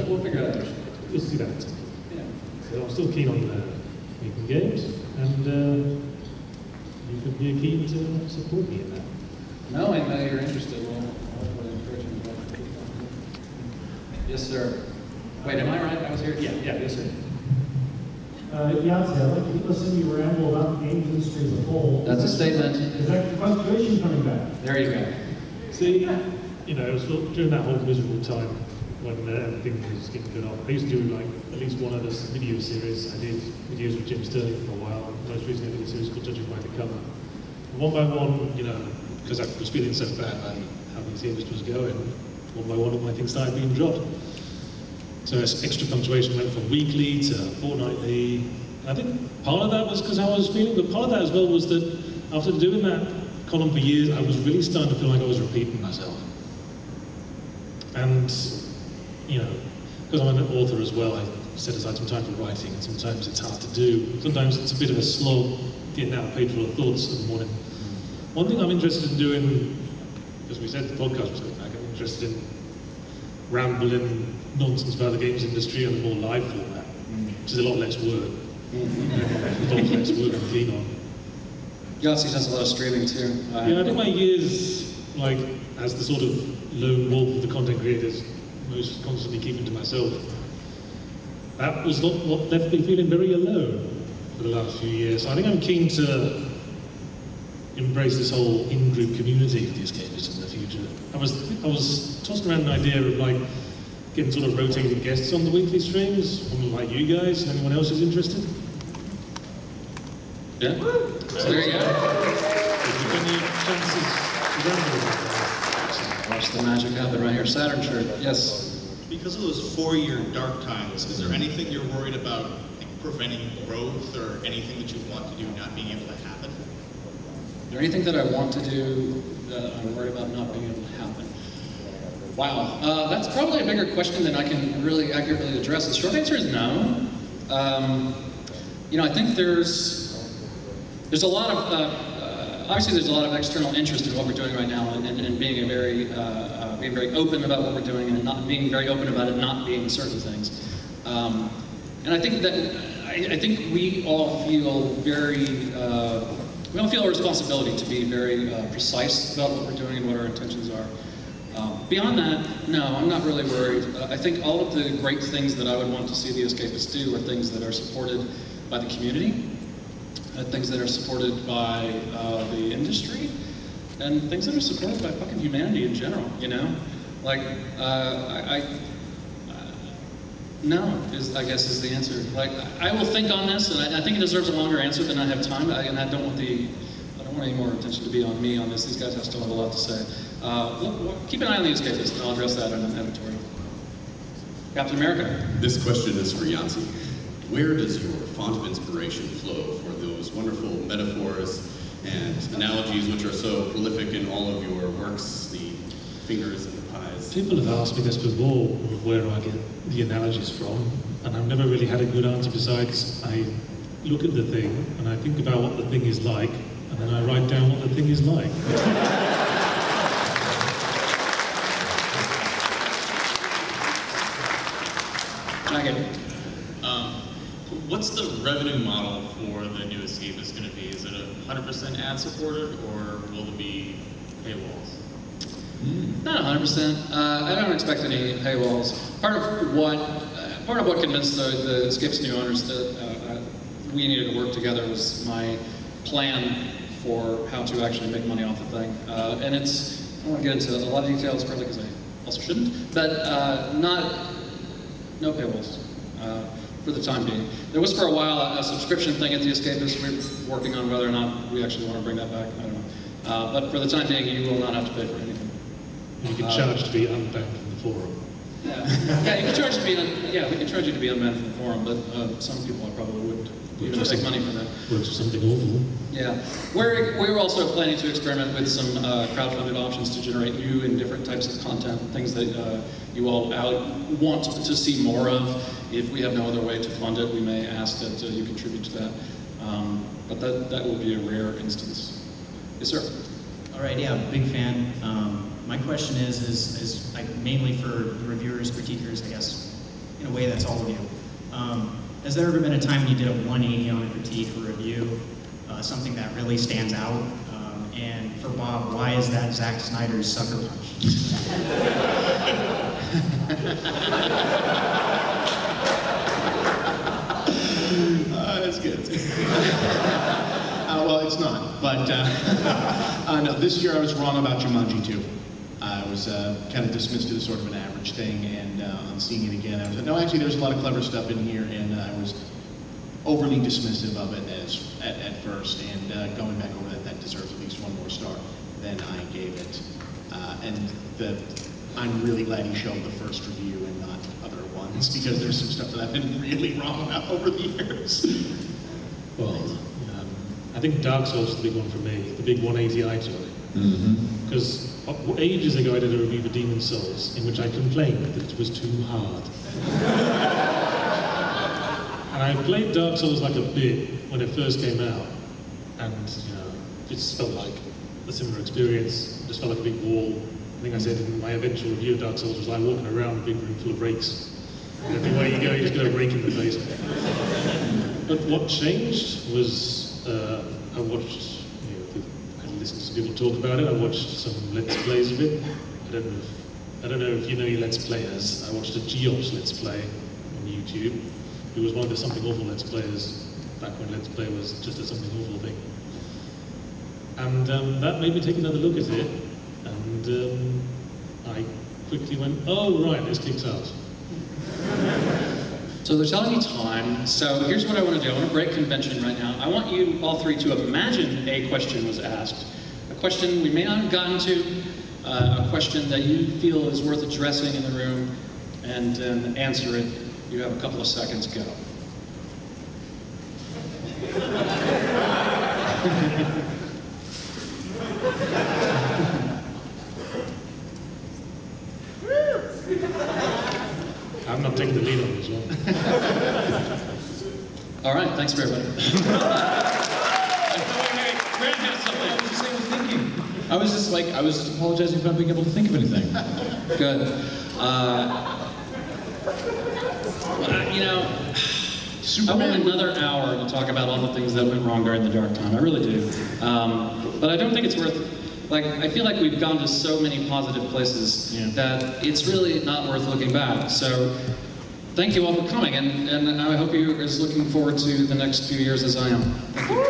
We'll figure it out. You'll see that. Yeah. So I'm still keen on making games, and you could be keen to support me in that. Knowing that you're interested, we'll encourage you to. Yes, sir. Wait, am I right? I was here? Yeah, yes, sir. Yhatzee, I'd like to listen to your ramble about the games industry as a whole. That's a statement. Is that punctuation coming back? There you go. See, you know, it was during that whole miserable time when everything was getting cut off. I used to do like at least one other video series. I did videos with Jim Sterling for a while. Most recently I did a series called Judging by the Cover. And one by one, you know, because I was feeling so bad about how the industry was going, one by one all my things started being dropped. So extra punctuation went from weekly to fortnightly. I think part of that was because I was feeling, but part of that as well was that after doing that column for years, I was really starting to feel like I was repeating myself. And, you know, because I'm an author as well, I set aside some time for writing, and sometimes it's hard to do. Sometimes it's a bit of a slog getting out a page full of thoughts in the morning. One thing I'm interested in doing, as we said, the podcast was going back, I'm interested in rambling nonsense about the games industry on a more live format, which is a lot less work. A lot less work I'm keen on. Yhatzee does a lot of streaming too. Yeah, I think my years, like, as the sort of lone wolf of the content creators, most constantly keeping to myself, that was what left me feeling very alone for the last few years. So I think I'm keen to embrace this whole in-group community of the Escapists in the future. I was tossing around an idea of like getting sort of rotating guests on the weekly streams, someone like you guys, and anyone else who's interested. Yeah. So there you go. If you've got any chances to ramble, watch the magic happen right here. Saturn shirt. Yes. Because of those 4-year dark times, is there anything you're worried about, like, preventing growth or anything that you want to do not being able to happen? Is there anything that I want to do that I'm worried about not being able to happen? Wow, that's probably a bigger question than I can really accurately address. The short answer is no. You know, I think there's a lot of obviously there's a lot of external interest in what we're doing right now, and being very open about what we're doing, and not being very open about it not being certain things. And I think that I think we all feel we all feel a responsibility to be very precise about what we're doing and what our intentions are. Beyond that, no, I'm not really worried. I think all of the great things that I would want to see the Escapists do are things that are supported by the community, things that are supported by the industry, and things that are supported by fucking humanity in general, you know? Like, no, I guess is the answer. Like, I will think on this, and I think it deserves a longer answer than I have time, and I don't want any more attention to be on me on this. These guys still have a lot to say. Keep an eye on the Escapists, and I'll address that in an editorial. Captain America. This question is for Yhatzee. Where does your font of inspiration flow for those wonderful metaphors and analogies which are so prolific in all of your works, the fingers and the pies? People have asked me this before, where I get the analogies from, and I've never really had a good answer besides I look at the thing and I think about what the thing is like, and then I write down what the thing is like. What's the revenue model for the new Escapist going to be? Is it 100% ad-supported, or will there be paywalls? Not 100%. I don't expect any paywalls. Part of what convinced the Escapist new owners that we needed to work together was my plan for how to actually make money off the thing. And I don't want to get into a lot of details, partly because I also shouldn't, but no paywalls. For the time being. There was for a while a subscription thing at the Escapist. We're working on whether or not we actually want to bring that back. I don't know. But for the time being, you will not have to pay for anything. You can charge to be unbanned from the forum. Yeah, you can charge to be on. Yeah, we can charge you to be on Man from the Forum, but some people I probably wouldn't even take money for that. Which is something awful. Yeah, we're also planning to experiment with some crowdfunded options to generate new and different types of content, things that you all want to see more of. If we have no other way to fund it, we may ask that you contribute to that. But that will be a rare instance. Yes, sir. All right, yeah, big fan. My question is mainly for the reviewers, critiquers, I guess, in a way that's all of you. Has there ever been a time when you did a 180 on a critique or review, something that really stands out? And for Bob, why is that Zack Snyder's Sucker Punch? That's good. Well, it's not, but no, this year I was wrong about Jumanji 2. I was kind of dismissed it as sort of an average thing, and on seeing it again, I was like, no, actually there's a lot of clever stuff in here, and I was overly dismissive of it at first, and going back over that deserves at least one more star than I gave it. And I'm really glad you showed the first review and not other ones, because there's some stuff that I've been really wrong about over the years. Well, I think Dark Souls is the big one for me, the big 180 I took. Because ages ago I did a review for Demon's Souls in which I complained that it was too hard. And I played Dark Souls like a bit when it first came out, and it just felt like a similar experience. It just felt like a big wall. I think I said in my eventual review of Dark Souls was like walking around a big room full of rakes. And everywhere you go, you just get a rake in the face. But what changed was I watched, I listened to people talk about it. I watched some Let's Plays of it. I don't know if you know your Let's Players. I watched a Geops Let's Play on YouTube. He was one of the Something Awful Let's Players back when Let's Play was just a Something Awful thing. And that made me take another look at it. And I quickly went, oh right, this kicks out. So they're telling me time, so here's what I want to do. I want to break convention right now. I want you all three to imagine a question was asked. A question we may not have gotten to, a question that you feel is worth addressing in the room, and then answer it. You have a couple of seconds, go. I'm not taking the lead on this one. All right, thanks for everybody. I was just like, I was just apologizing for not being able to think of anything. Good. I want another hour to talk about all the things that went wrong during the dark time. I really do. But I don't think it's worth. I feel like we've gone to so many positive places that it's really not worth looking back. So, thank you all for coming, and I hope you're as looking forward to the next few years as I am. Thank you.